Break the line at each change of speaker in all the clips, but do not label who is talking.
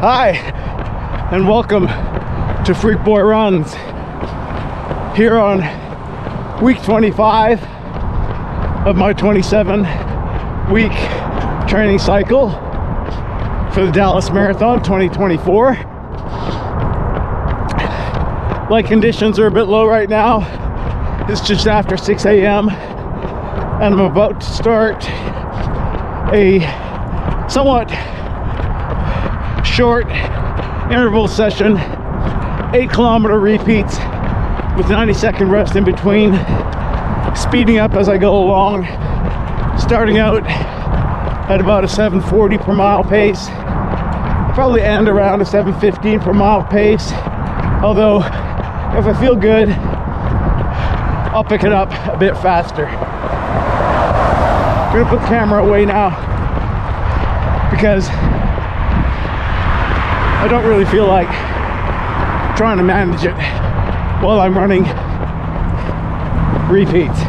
Hi, and welcome to Freak Boy Runs here on week 25 of my 27-week training cycle for the Dallas Marathon 2024. Light conditions are a bit low right now. It's just after 6 a.m. and I'm about to start a somewhat short interval session, 8-kilometer repeats with 90-second rest in between, speeding up as I go along, starting out at about a 7:40 per mile pace. I'll probably end around a 7:15 per mile pace, although if I feel good, I'll pick it up a bit faster. I'm gonna put the camera away now because I don't really feel like trying to manage it while I'm running repeats.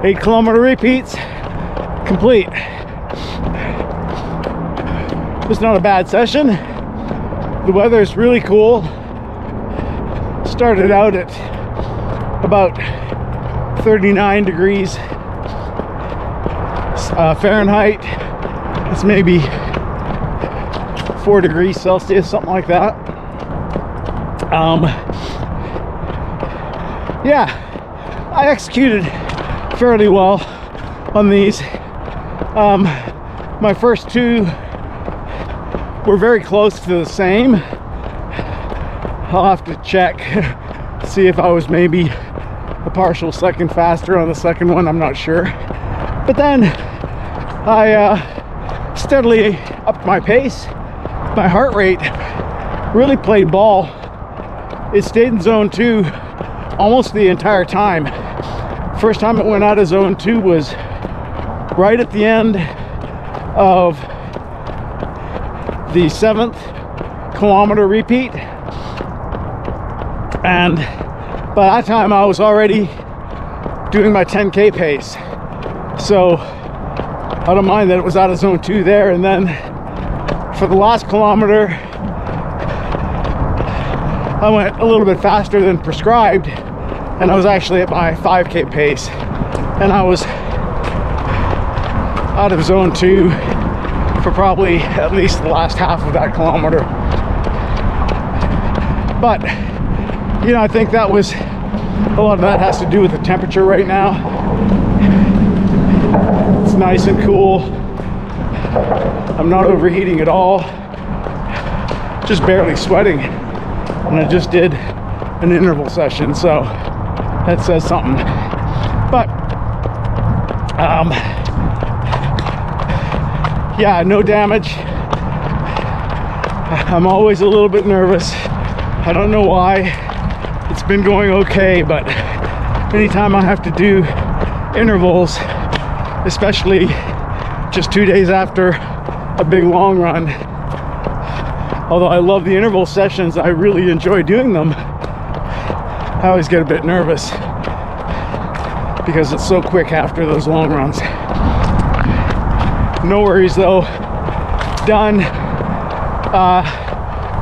Eight-kilometer repeats complete. It's not a bad session. The weather is really cool. Started out at about 39 degrees Fahrenheit. It's maybe 4 degrees Celsius, something like that. Yeah, I executed fairly well on these. My first two were very close to the same. I'll have to check, see if I was maybe a partial second faster on the second one, I'm not sure. But then I steadily upped my pace. My heart rate really played ball. It stayed in zone 2 almost the entire time. First time it went out of zone 2 was right at the end of the 7th kilometer repeat, and by that time I was already doing my 10K pace, so I don't mind that it was out of zone 2 there. And then for the last kilometer I went a little bit faster than prescribed, and I was actually at my 5K pace, and I was out of zone 2 for probably at least the last half of that kilometer. But you know, I think that was a lot of that has to do with the temperature right now. It's nice and cool. I'm not overheating at all, just barely sweating, and I just did an interval session, so that says something. But yeah, no damage. I'm always a little bit nervous. I don't know why. It's been going okay, but anytime I have to do intervals, especially just 2 days after a big long run, although I love the interval sessions, I really enjoy doing them, I always get a bit nervous because it's so quick after those long runs. No worries though, done.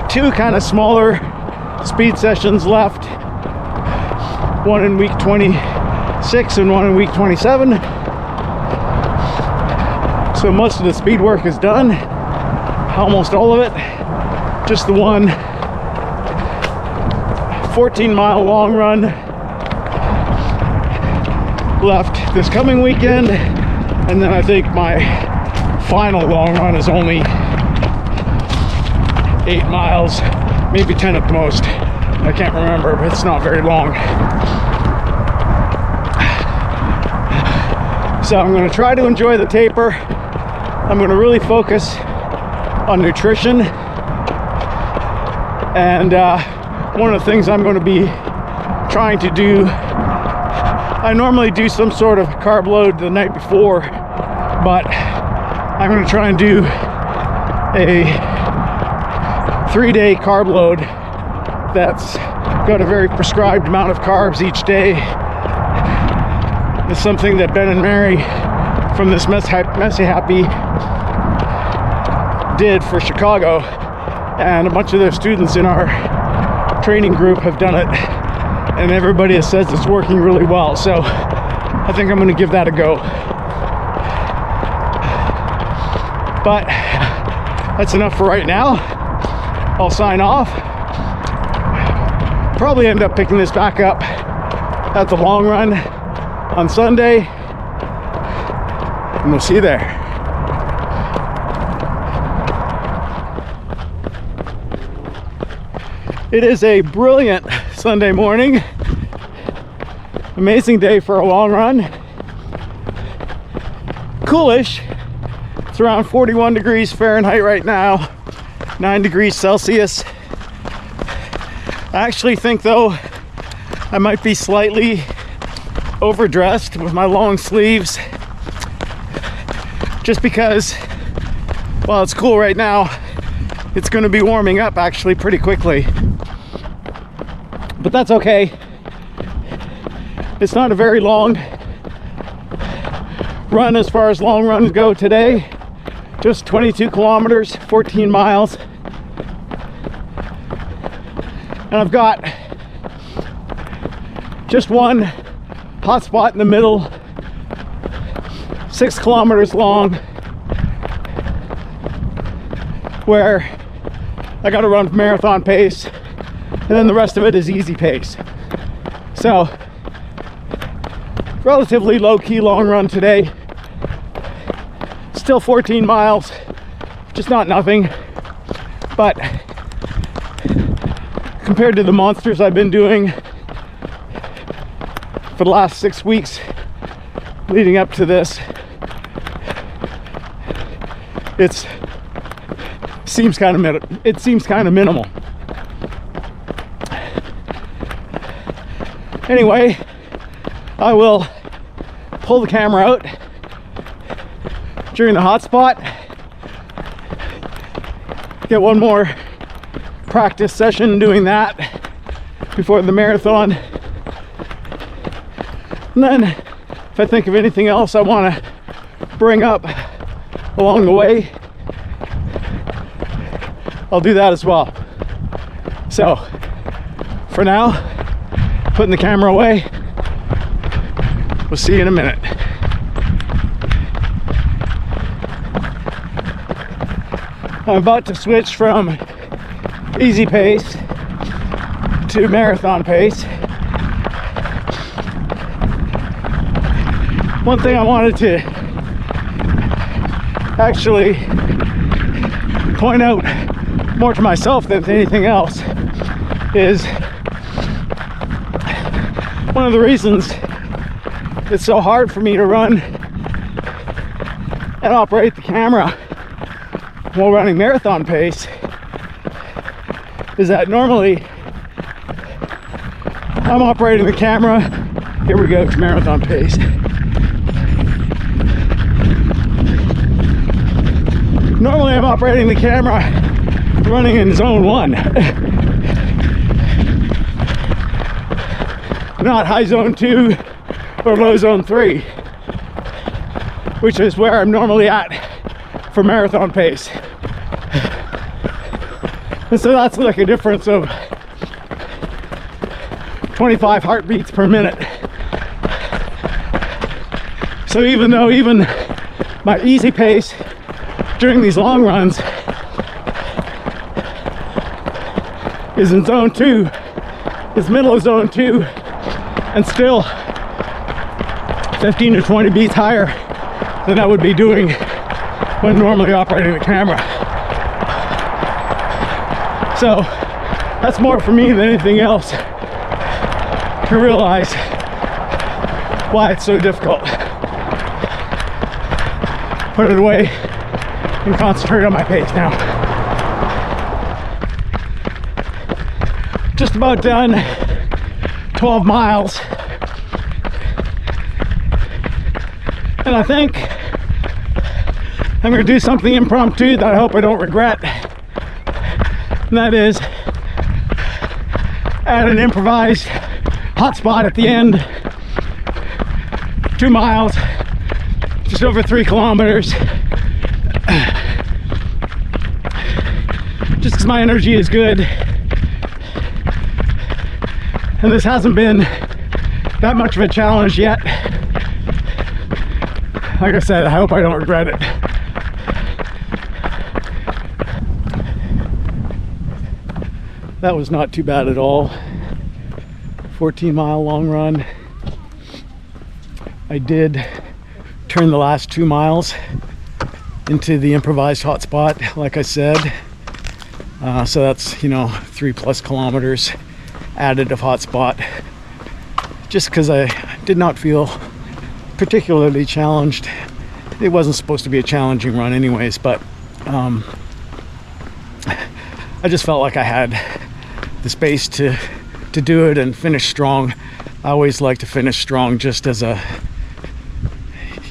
2 kind of smaller speed sessions left, one in week 26 and one in week 27. So most of the speed work is done, almost all of it. Just the one 14-mile long run left this coming weekend, and then I think my final long run is only 8 miles, maybe 10 at the most. I can't remember, but it's not very long. So I'm going to try to enjoy the taper. I'm going to really focus on nutrition, and one of the things I'm going to be trying to do, I normally do some sort of carb load the night before, but I'm going to try and do a 3-day carb load that's got a very prescribed amount of carbs each day. It's something that Ben and Mary from this Messy Happy did for Chicago, and a bunch of their students in our training group have done it, and everybody says it's working really well. So I think I'm going to give that a go. But that's enough for right now. I'll sign off. Probably end up picking this back up at the long run on Sunday, and we'll see you there. It is a brilliant Sunday morning. Amazing day for a long run. Coolish. It's around 41 degrees Fahrenheit right now, 9 degrees Celsius. I actually think though I might be slightly overdressed with my long sleeves, just because while it's cool right now, it's going to be warming up actually pretty quickly. But that's okay. It's not a very long run as far as long runs go today. Just 22 kilometers, 14 miles. And I've got just one hot spot in the middle, 6 kilometers long, where I got to run marathon pace, and then the rest of it is easy pace. So relatively low-key long run today. Still 14 miles, just not nothing, but compared to the monsters I've been doing for the last 6 weeks leading up to this, it seems kind of minimal. Anyway, I will pull the camera out during the hot spot, get one more practice session doing that before the marathon, and then if I think of anything else I want to bring up along the way, I'll do that as well. So for now, putting the camera away. We'll see you in a minute. I'm about to switch from easy pace to marathon pace. One thing I wanted to actually point out more to myself than to anything else is one of the reasons it's so hard for me to run and operate the camera while running marathon pace is that normally I'm operating the camera, here we go to marathon pace. Normally I'm operating the camera running in zone 1. Not high zone 2 or low zone 3, which is where I'm normally at for marathon pace. And so that's like a difference of 25 heartbeats per minute. So even though my easy pace during these long runs is in zone 2, is middle of zone 2, and still 15 to 20 beats higher than I would be doing when normally operating the camera. So that's more for me than anything else to realize why it's so difficult. Put it away and concentrate on my pace now. Just about done, 12 miles. And I think I'm going to do something impromptu that I hope I don't regret. And that is add an improvised hotspot at the end. 2 miles, just over 3 kilometers. Just because my energy is good. And this hasn't been that much of a challenge yet. Like I said, I hope I don't regret it. That was not too bad at all. 14-mile long run. I did turn the last 2 miles into the improvised hotspot, like I said. So that's, you know, 3+ kilometers added of hotspot. Just because I did not feel particularly challenged. It wasn't supposed to be a challenging run anyways, but I just felt like I had the space to do it and finish strong. I always like to finish strong, just as a,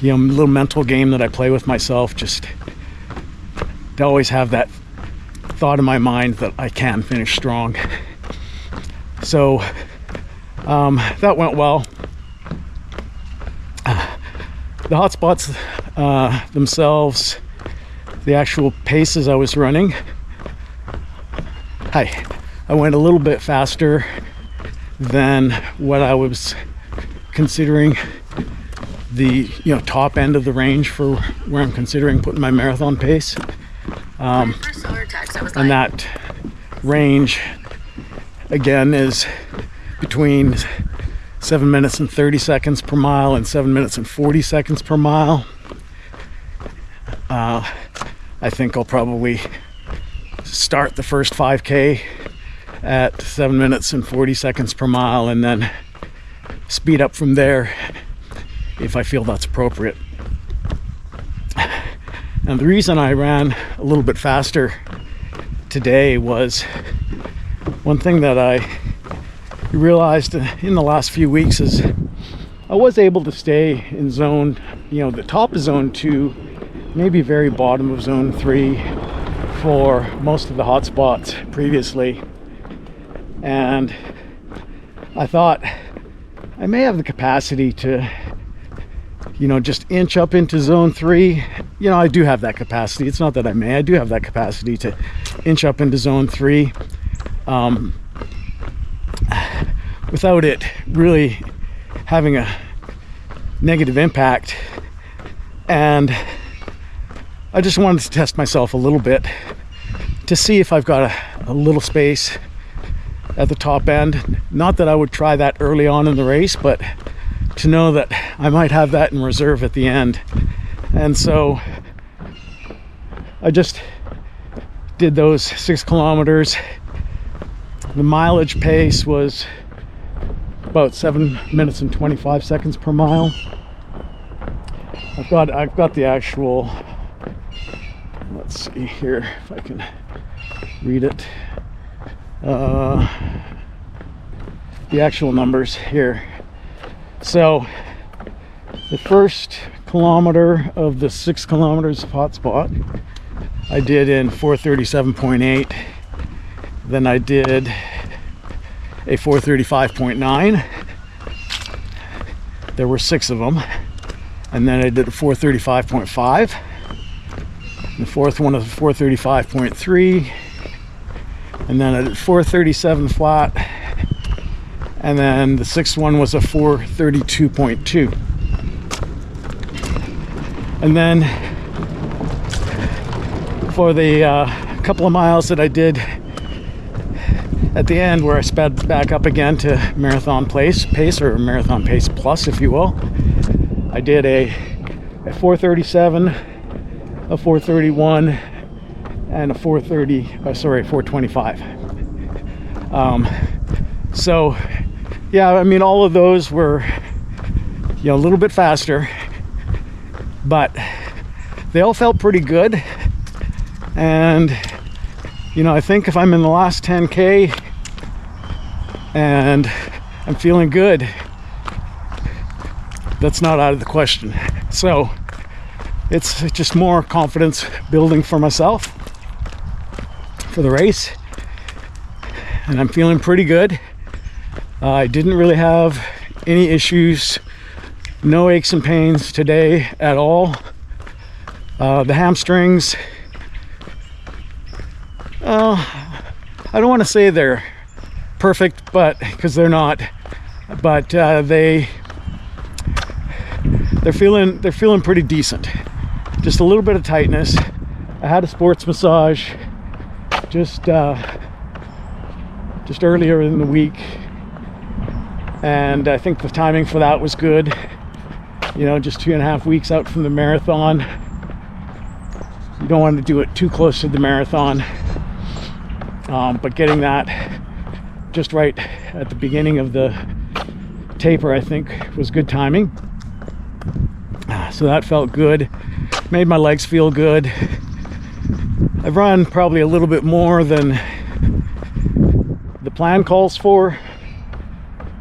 you know, little mental game that I play with myself, just to always have that thought in my mind that I can finish strong. So that went well. The hotspots themselves, the actual paces I was running, I went a little bit faster than what I was considering the, you know, top end of the range for where I'm considering putting my marathon pace. And that range again is between 7 minutes and 30 seconds per mile and 7 minutes and 40 seconds per mile. I think I'll probably start the first 5K at 7 minutes and 40 seconds per mile and then speed up from there if I feel that's appropriate. And the reason I ran a little bit faster today was one thing that I realized in the last few weeks is I was able to stay in zone, you know, the top of zone 2, maybe very bottom of zone 3 for most of the hot spots previously. And I thought I may have the capacity to, you know, just inch up into zone 3. You know, I do have that capacity. It's not that I may, I do have that capacity to inch up into zone 3 without it really having a negative impact. And I just wanted to test myself a little bit to see if I've got a little space at the top end. Not that I would try that early on in the race, but to know that I might have that in reserve at the end. And so I just did those 6 kilometers. The mileage pace was about 7 minutes and 25 seconds per mile. I've got the actual, let's see here if I can read it. The actual numbers here. So the first kilometer of the 6 kilometers of hotspot I did in 4:37.8. Then I did a 4:35.9. There were 6 of them. And then I did a 4:35.5. The fourth one was 4:35.3. And then I did 4:37 flat. And then the 6th one was a 4:32.2. And then for the couple of miles that I did at the end, where I sped back up again to marathon pace, or marathon pace plus, if you will, I did a 4:37, a 4:31, and a 4:25. So yeah, I mean, all of those were, you know, a little bit faster, but they all felt pretty good. And you know, I think if I'm in the last 10K and I'm feeling good, that's not out of the question. So it's just more confidence building for myself for the race, and I'm feeling pretty good. I didn't really have any issues No aches and pains today at all. The hamstrings, I don't want to say they're perfect, but because they're not, but they're feeling pretty decent. Just a little bit of tightness. I had a sports massage just earlier in the week, and I think the timing for that was good. You know, just 2.5 weeks out from the marathon. You don't want to do it too close to the marathon, but getting that just right at the beginning of the taper, I think, was good timing. So that felt good. Made my legs feel good. I've run probably a little bit more than the plan calls for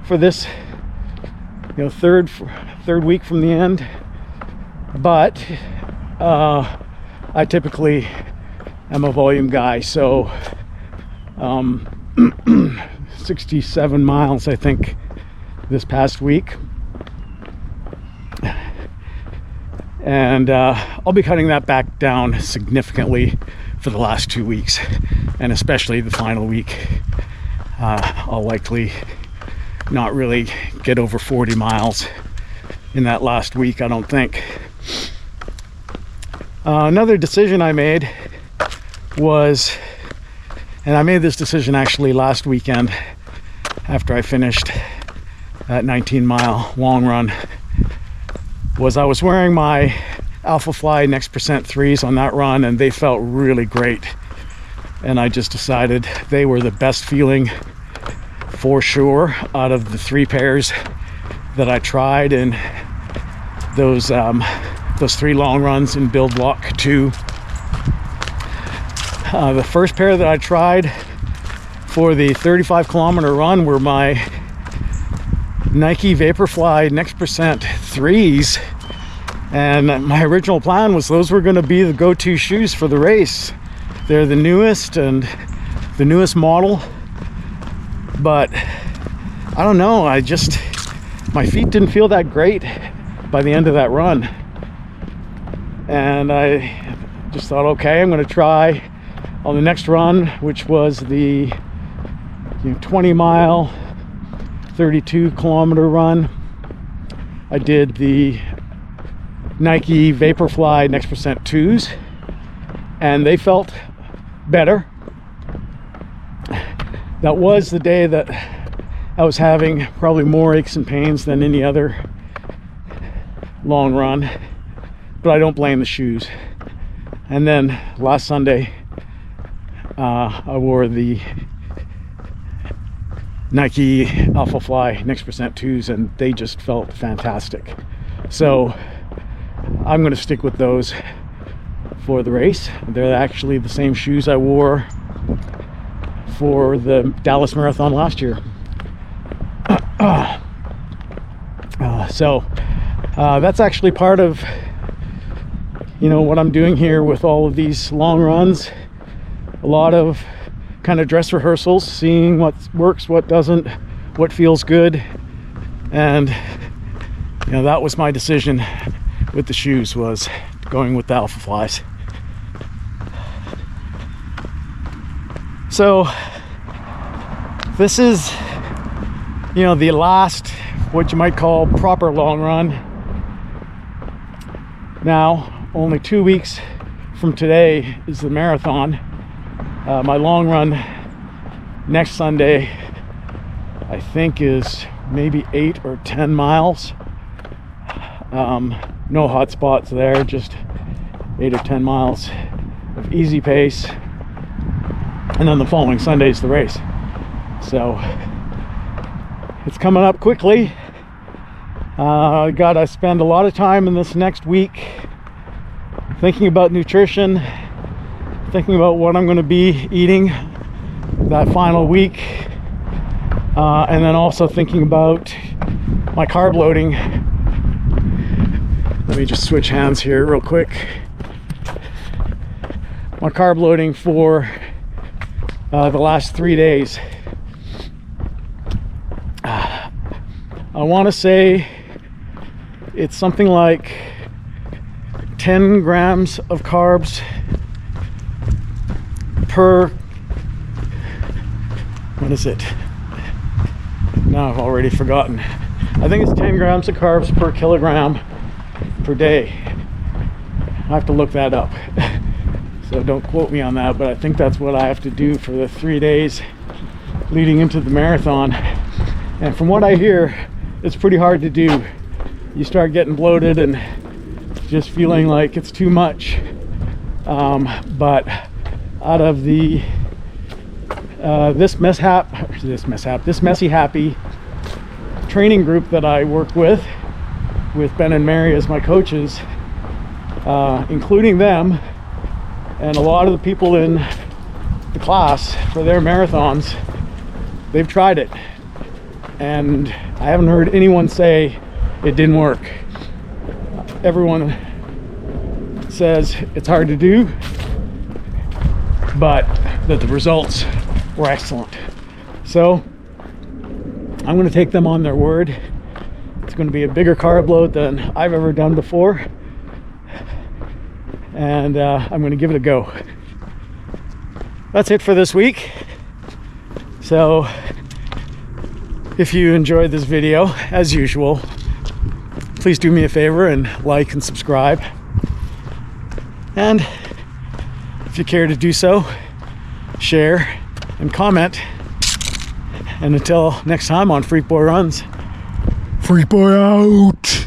this, you know, third week from the end. But I typically am a volume guy, so 67 miles I think this past week, and I'll be cutting that back down significantly for the last 2 weeks, and especially the final week. I'll likely not really get over 40 miles in that last week, I don't think. Another decision I made was, and I made this decision actually last weekend after I finished that 19-mile long run, was I was wearing my Alphafly Next Percent 3s on that run, and they felt really great. And I just decided they were the best feeling for sure out of the 3 pairs that I tried in those 3 long runs in Build Block 2. The first pair that I tried for the 35-kilometer run were my Nike Vaporfly Next Percent 3s, and my original plan was those were going to be the go-to shoes for the race. They're the newest and the newest model, but I don't know, my feet didn't feel that great by the end of that run, and I just thought, okay, I'm going to try on the next run, which was the 20-mile 32-kilometer run. I did the Nike Vaporfly Next Percent 2s, and they felt better. That was the day that I was having probably more aches and pains than any other long run, but I don't blame the shoes. And then last Sunday, I wore the Nike Alphafly Next Percent 2s, and they just felt fantastic. So I'm going to stick with those for the race. They're actually the same shoes I wore for the Dallas Marathon last year. So that's actually part of, what I'm doing here with all of these long runs. A lot of kind of dress rehearsals, seeing what works, what doesn't, what feels good. And that was my decision with the shoes, was going with the Alphaflys. So this is the last, what you might call, proper long run. Now only 2 weeks from today is the marathon. My long run next Sunday, I think, is maybe 8 or 10 miles. No hot spots there, just 8 or 10 miles of easy pace. And then the following Sunday is the race. So it's coming up quickly. I gotta spend a lot of time in this next week thinking about nutrition, thinking about what I'm going to be eating that final week, and then also thinking about my carb loading. Let me just switch hands here real quick. My carb loading for the last 3 days. I want to say It's something like 10 grams of carbs per, what is it? Now I've already forgotten. I think it's 10 grams of carbs per kilogram per day. I have to look that up. So don't quote me on that, but I think that's what I have to do for the 3 days leading into the marathon. And from what I hear, it's pretty hard to do. You start getting bloated and just feeling like it's too much. But out of the this Messy Happy training group that I work with Ben and Mary as my coaches, including them and a lot of the people in the class for their marathons, they've tried it, and I haven't heard anyone say it didn't work. Everyone says it's hard to do, but that the results were excellent. So I'm going to take them on their word. It's going to be a bigger carb load than I've ever done before, and I'm going to give it a go. That's it for this week. So if you enjoyed this video, as usual, please do me a favor and like and subscribe. And if you care to do so, share and comment. And until next time on Freak Boy Runs, Freak Boy out.